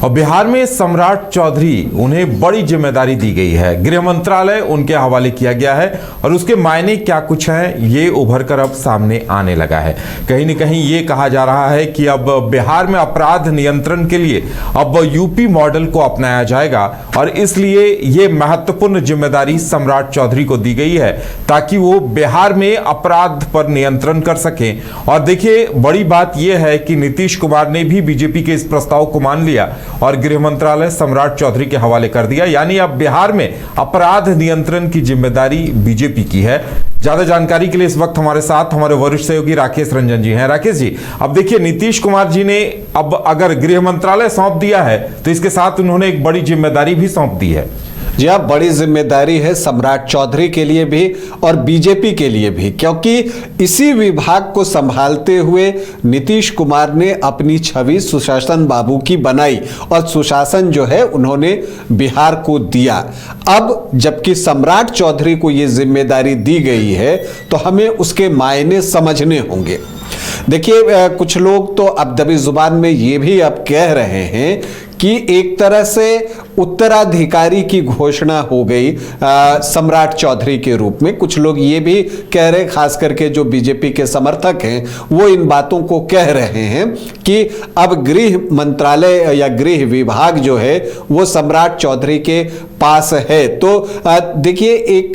और बिहार में सम्राट चौधरी उन्हें बड़ी जिम्मेदारी दी गई है। गृह मंत्रालय उनके हवाले किया गया है और उसके मायने क्या कुछ हैं ये उभर कर अब सामने आने लगा है। कहीं न कहीं ये कहा जा रहा है कि अब बिहार में अपराध नियंत्रण के लिए अब यूपी मॉडल को अपनाया जाएगा और इसलिए ये महत्वपूर्ण जिम्मेदारी सम्राट चौधरी को दी गई है ताकि वो बिहार में अपराध पर नियंत्रण कर सकें। और देखिए, बड़ी बात यह है कि नीतीश कुमार ने भी बीजेपी के इस प्रस्ताव को मान लिया और गृह मंत्रालय सम्राट चौधरी के हवाले कर दिया। यानी अब बिहार में अपराध नियंत्रण की जिम्मेदारी बीजेपी की है। ज्यादा जानकारी के लिए इस वक्त हमारे साथ हमारे वरिष्ठ सहयोगी राकेश रंजन जी हैं। राकेश जी, अब देखिए, नीतीश कुमार जी ने अब अगर गृह मंत्रालय सौंप दिया है तो इसके साथ उन्होंने एक बड़ी जिम्मेदारी भी सौंप दी है। जी हाँ, बड़ी जिम्मेदारी है सम्राट चौधरी के लिए भी और बीजेपी के लिए भी, क्योंकि इसी विभाग को संभालते हुए नीतीश कुमार ने अपनी छवि सुशासन बाबू की बनाई और सुशासन जो है उन्होंने बिहार को दिया। अब जबकि सम्राट चौधरी को ये जिम्मेदारी दी गई है तो हमें उसके मायने समझने होंगे। देखिए, कुछ लोग तो अब दबी जुबान में ये भी अब कह रहे हैं कि एक तरह से उत्तराधिकारी की घोषणा हो गई सम्राट चौधरी के रूप में। कुछ लोग ये भी कह रहे, खास करके जो बीजेपी के समर्थक हैं वो इन बातों को कह रहे हैं कि अब गृह मंत्रालय या गृह विभाग जो है वो सम्राट चौधरी के पास है। तो देखिए, एक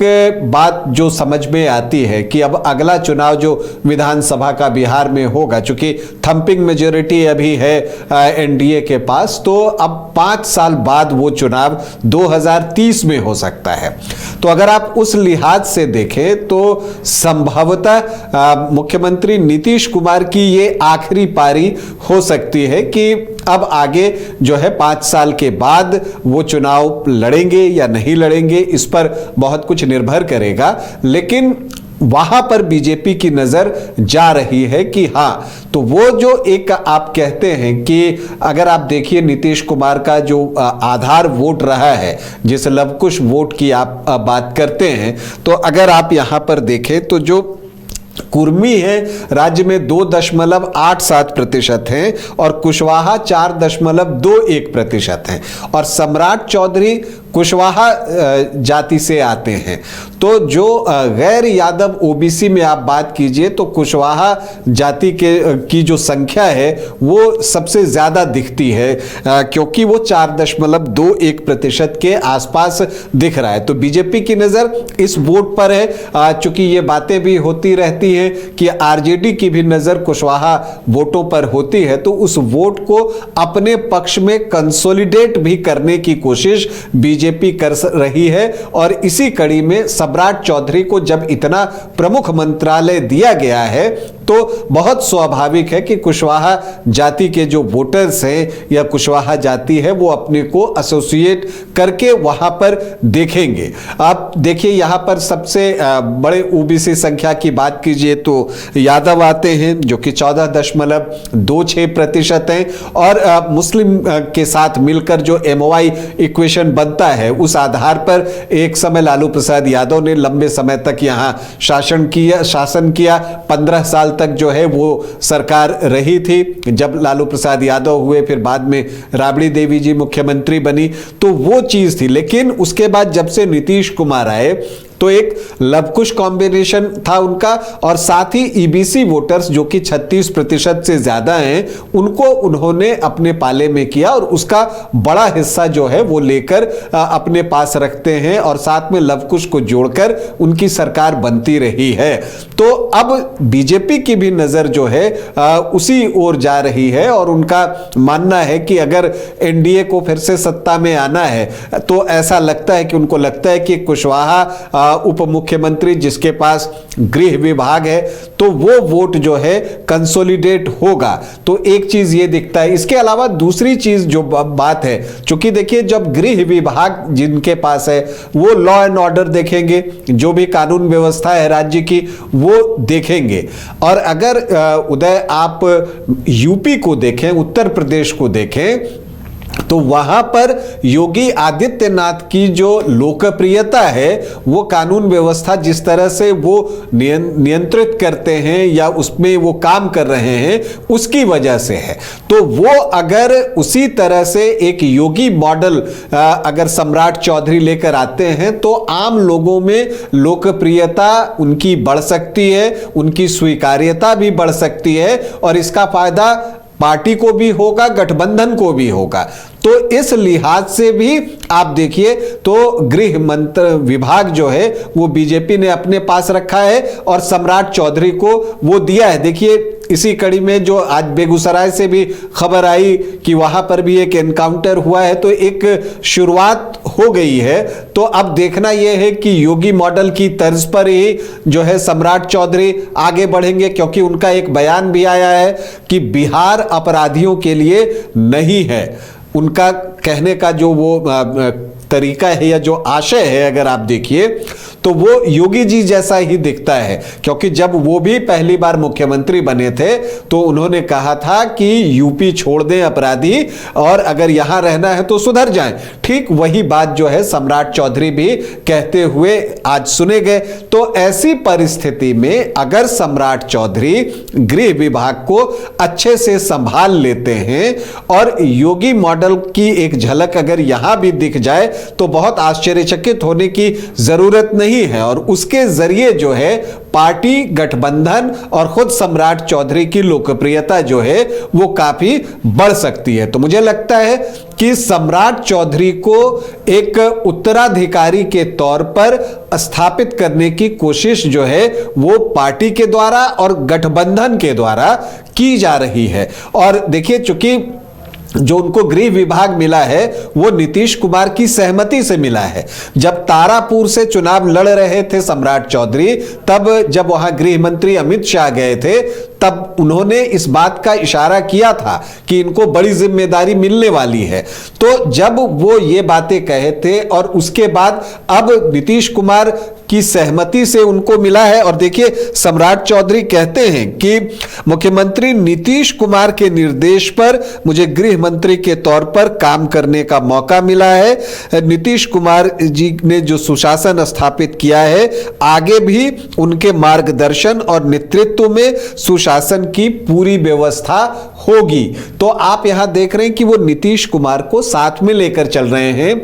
बात जो समझ में आती है कि अब अगला चुनाव जो विधानसभा का बिहार में होगा, चूंकि थंपिंग मेजोरिटी अभी है एनडीए के पास, तो अब 5 साल बाद वो चुनाव 2030 में हो सकता है। तो अगर आप उस लिहाज से देखें तो संभवतः मुख्यमंत्री नीतीश कुमार की ये आखिरी पारी हो सकती है कि अब आगे जो है 5 साल के बाद वो चुनाव लड़ेंगे या नहीं लड़ेंगे, इस पर बहुत कुछ निर्भर करेगा। लेकिन वहां पर बीजेपी की नजर जा रही है कि हां, तो वो जो एक आप कहते हैं कि अगर आप देखिए नीतीश कुमार का जो आधार वोट रहा है, जिस लवकुश वोट की आप बात करते हैं, तो अगर आप यहां पर देखें तो जो कुर्मी है राज्य में 2.87% हैं और कुशवाहा 4.21% हैं और सम्राट चौधरी कुशवाहा जाति से आते हैं। तो जो गैर यादव ओबीसी में आप बात कीजिए तो कुशवाहा जाति की जो संख्या है वो सबसे ज्यादा दिखती है, क्योंकि वो 4.21% के आसपास दिख रहा है। तो बीजेपी की नजर इस वोट पर है। चूंकि ये बातें भी होती रहती है कि आरजेडी की भी नजर कुशवाहा वोटों पर होती है, तो उस वोट को अपने पक्ष में कंसोलिडेट भी करने की कोशिश बीजेपी कर रही है। और इसी कड़ी में सम्राट चौधरी को जब इतना प्रमुख मंत्रालय दिया गया है तो बहुत स्वाभाविक है कि कुशवाहा जाति के जो वोटर्स हैं या कुशवाहा जाति है वो अपने को एसोसिएट करके वहां पर देखेंगे। आप देखिए, यहां पर सबसे बड़े ओबीसी संख्या की बात कीजिए तो यादव आते हैं जो कि 14.26% हैं और मुस्लिम के साथ मिलकर जो एमओआई इक्वेशन बनता है उस आधार पर एक समय लालू प्रसाद यादव ने लंबे समय तक यहां शासन किया 15 साल तक जो है वो सरकार रही थी। जब लालू प्रसाद यादव हुए फिर बाद में राबड़ी देवी जी मुख्यमंत्री बनी, तो वो चीज थी। लेकिन उसके बाद जब से नीतीश कुमार आए तो एक लवकुश कॉम्बिनेशन था उनका और साथ ही ईबीसी वोटर्स जो कि 36% से ज्यादा हैं उनको उन्होंने अपने पाले में किया और उसका बड़ा हिस्सा जो है वो लेकर अपने पास रखते हैं और साथ में लवकुश को जोड़कर उनकी सरकार बनती रही है। तो अब बीजेपी की भी नजर जो है उसी ओर जा रही है और उनका मानना है कि अगर एनडीए को फिर से सत्ता में आना है तो ऐसा लगता है कि उनको लगता है कि कुशवाहा उप मुख्यमंत्री जिसके पास गृह विभाग है तो वो वोट जो है कंसोलिडेट होगा। तो एक चीज ये दिखता है। इसके अलावा दूसरी चीज जो बात है, चूंकि देखिए जब गृह विभाग जिनके पास है वो लॉ एंड ऑर्डर देखेंगे, जो भी कानून व्यवस्था है राज्य की वो देखेंगे। और अगर उदय आप यूपी को देखें, उत्तर प्रदेश को देखें तो वहां पर योगी आदित्यनाथ की जो लोकप्रियता है वो कानून व्यवस्था जिस तरह से वो नियंत्रित करते हैं या उसमें वो काम कर रहे हैं उसकी वजह से है। तो वो अगर उसी तरह से एक योगी मॉडल अगर सम्राट चौधरी लेकर आते हैं तो आम लोगों में लोकप्रियता उनकी बढ़ सकती है, उनकी स्वीकार्यता भी बढ़ सकती है और इसका फायदा पार्टी को भी होगा, गठबंधन को भी होगा। तो इस लिहाज से भी आप देखिए तो गृह मंत्र विभाग जो है वो बीजेपी ने अपने पास रखा है और सम्राट चौधरी को वो दिया है। देखिए इसी कड़ी में जो आज बेगूसराय से भी खबर आई कि वहां पर भी एक एनकाउंटर हुआ है, तो एक शुरुआत हो गई है। तो अब देखना यह है कि योगी मॉडल की तर्ज पर ही जो है सम्राट चौधरी आगे बढ़ेंगे, क्योंकि उनका एक बयान भी आया है कि बिहार अपराधियों के लिए नहीं है। उनका कहने का जो वो तरीका है या जो आशय है अगर आप देखिए तो वो योगी जी जैसा ही दिखता है, क्योंकि जब वो भी पहली बार मुख्यमंत्री बने थे तो उन्होंने कहा था कि यूपी छोड़ दें अपराधी और अगर यहां रहना है तो सुधर जाएं। ठीक वही बात जो है सम्राट चौधरी भी कहते हुए आज सुने गए। तो ऐसी परिस्थिति में अगर सम्राट चौधरी गृह विभाग को अच्छे से संभाल लेते हैं और योगी मॉडल की एक झलक अगर यहां भी दिख जाए तो बहुत आश्चर्यचकित होने की जरूरत नहीं है और उसके जरिए जो है पार्टी, गठबंधन और खुद सम्राट चौधरी की लोकप्रियता जो है वो काफी बढ़ सकती है। तो मुझे लगता है कि सम्राट चौधरी को एक उत्तराधिकारी के तौर पर स्थापित करने की कोशिश जो है वो पार्टी के द्वारा और गठबंधन के द्वारा की जा रही है। और देखिए चूंकि जो उनको गृह विभाग मिला है वो नीतीश कुमार की सहमति से मिला है। जब तारापुर से चुनाव लड़ रहे थे सम्राट चौधरी, तब जब वहां गृह मंत्री अमित शाह गए थे तब उन्होंने इस बात का इशारा किया था कि इनको बड़ी जिम्मेदारी मिलने वाली है। तो जब वो ये बातें कहे थे और उसके बाद अब नीतीश कुमार की सहमति से उनको मिला है। और देखिए सम्राट चौधरी कहते हैं कि मुख्यमंत्री नीतीश कुमार के निर्देश पर मुझे गृह मंत्री के तौर पर काम करने का मौका मिला है। नीतीश कुमार जी ने जो सुशासन स्थापित किया है आगे भी उनके मार्गदर्शन और नेतृत्व में सुशासन की पूरी व्यवस्था होगी। तो आप यहां देख रहे हैं कि वो नीतीश कुमार को साथ में लेकर चल रहे हैं,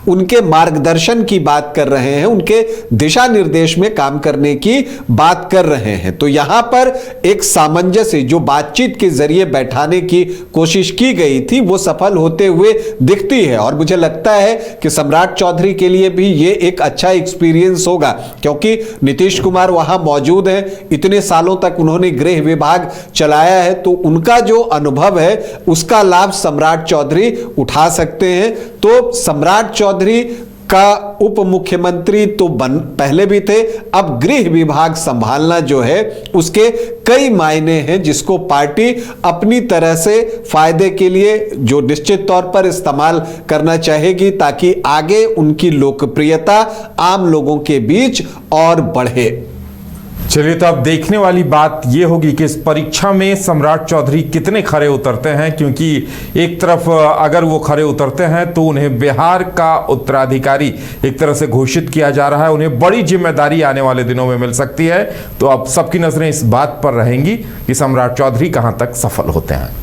उनके मार्गदर्शन की बात कर रहे हैं, उनके दिशा निर्देश में काम करने की बात कर रहे हैं। तो यहां पर एक सामंजस्य जो बातचीत के जरिए बैठाने की कोशिश की गई थी वो सफल होते हुए दिखती है। और मुझे लगता है कि सम्राट चौधरी के लिए भी ये एक अच्छा एक्सपीरियंस होगा, क्योंकि नीतीश कुमार वहां मौजूद हैं, इतने सालों तक उन्होंने गृह विभाग चलाया है, तो उनका जो अनुभव है उसका लाभ सम्राट चौधरी उठा सकते हैं। तो सम्राट चौधरी का उप मुख्यमंत्री तो पहले भी थे, अब गृह विभाग संभालना जो है उसके कई मायने हैं, जिसको पार्टी अपनी तरह से फायदे के लिए जो निश्चित तौर पर इस्तेमाल करना चाहेगी ताकि आगे उनकी लोकप्रियता आम लोगों के बीच और बढ़े। चलिए, तो अब देखने वाली बात यह होगी कि इस परीक्षा में सम्राट चौधरी कितने खरे उतरते हैं, क्योंकि एक तरफ अगर वो खरे उतरते हैं तो उन्हें बिहार का उत्तराधिकारी एक तरह से घोषित किया जा रहा है, उन्हें बड़ी जिम्मेदारी आने वाले दिनों में मिल सकती है। तो अब सबकी नजरें इस बात पर रहेंगी कि सम्राट चौधरी कहां तक सफल होते हैं।